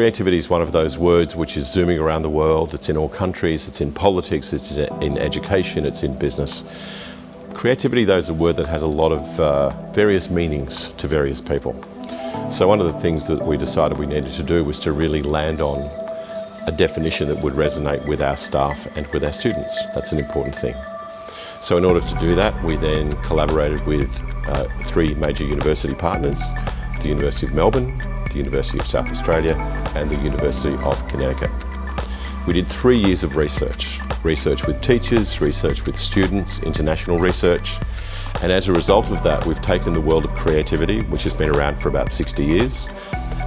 Creativity is one of those words which is zooming around the world. It's in all countries, it's in politics, it's in education, it's in business. Creativity, though, is a word that has a lot of various meanings to various people. So one of the things that we decided we needed to do was to really land on a definition that would resonate with our staff and with our students. That's an important thing. So in order to do that, we then collaborated with 3 major university partners, the University of Melbourne, the University of South Australia and the University of Connecticut. We did 3 years of research with teachers, research with students, international research, and as a result of that we've taken the world of creativity, which has been around for about 60 years,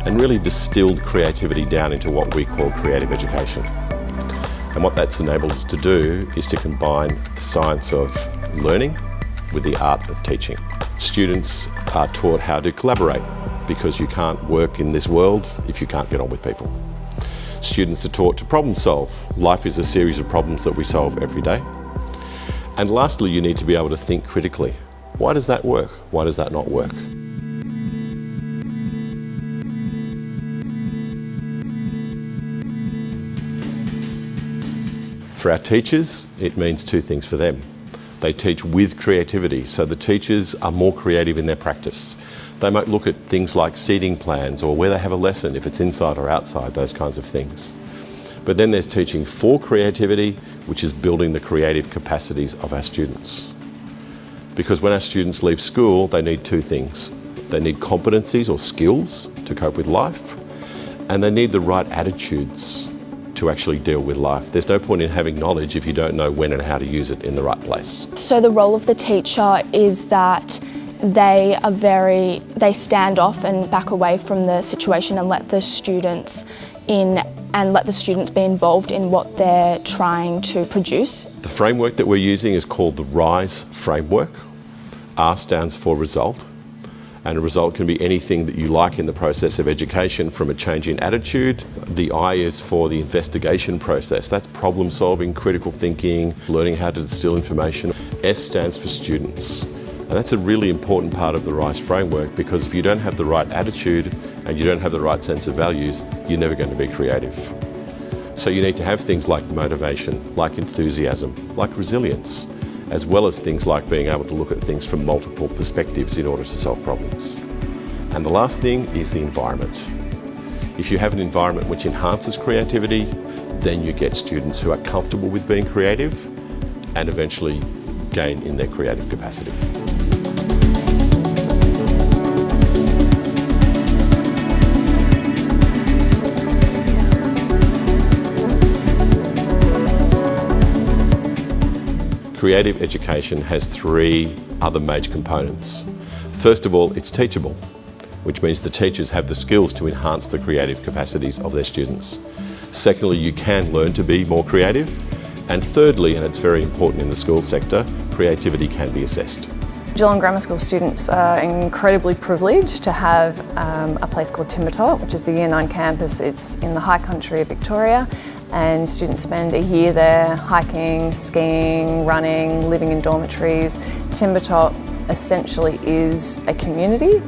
and really distilled creativity down into what we call creative education. And what that's enabled us to do is to combine the science of learning with the art of teaching. Students are taught how to collaborate, because you can't work in this world if you can't get on with people. Students are taught to problem solve. Life is a series of problems that we solve every day. And lastly, you need to be able to think critically. Why does that work? Why does that not work? For our teachers, it means 2 things for them. They teach with creativity, so the teachers are more creative in their practice. They might look at things like seating plans or where they have a lesson, if it's inside or outside, those kinds of things. But then there's teaching for creativity, which is building the creative capacities of our students. Because when our students leave school, they need 2 things. They need competencies or skills to cope with life, and they need the right attitudes to actually deal with life. There's no point in having knowledge if you don't know when and how to use it in the right place. So the role of the teacher is that they stand off and back away from the situation and let the students in and let the students be involved in what they're trying to produce. The framework that we're using is called the RISE framework. R stands for result, and a result can be anything that you like in the process of education, from a change in attitude. The I is for the investigation process. That's problem solving, critical thinking, learning how to distill information. S stands for students. And that's a really important part of the RISE framework, because if you don't have the right attitude and you don't have the right sense of values, you're never going to be creative. So you need to have things like motivation, like enthusiasm, like resilience, as well as things like being able to look at things from multiple perspectives in order to solve problems. And the last thing is the environment. If you have an environment which enhances creativity, then you get students who are comfortable with being creative and eventually gain in their creative capacity. Creative education has 3 other major components. First of all, it's teachable, which means the teachers have the skills to enhance the creative capacities of their students. Secondly, you can learn to be more creative. And thirdly, and it's very important in the school sector, creativity can be assessed. Geelong Grammar School students are incredibly privileged to have a place called Timbertop, which is the Year 9 campus. It's in the high country of Victoria, and students spend a year there hiking, skiing, running, living in dormitories. Timbertop essentially is a community,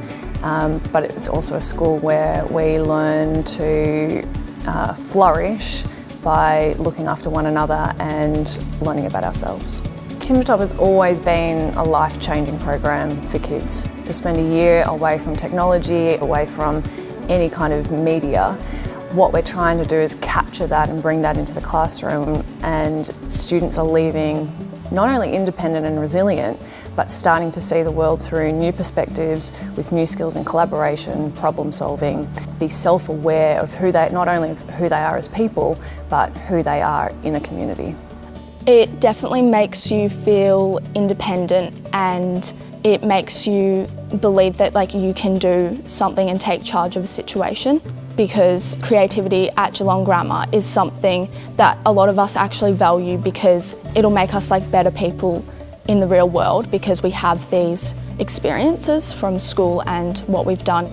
but it's also a school where we learn to flourish by looking after one another and learning about ourselves. Timbertop has always been a life-changing program for kids. To spend a year away from technology, away from any kind of media, what we're trying to do is capture that and bring that into the classroom, and students are leaving not only independent and resilient, but starting to see the world through new perspectives with new skills in collaboration, problem solving, be self-aware of not only of who they are as people, but who they are in a community. It definitely makes you feel independent, and it makes you believe that you can do something and take charge of a situation, because creativity at Geelong Grammar is something that a lot of us actually value, because it'll make us better people in the real world, because we have these experiences from school and what we've done.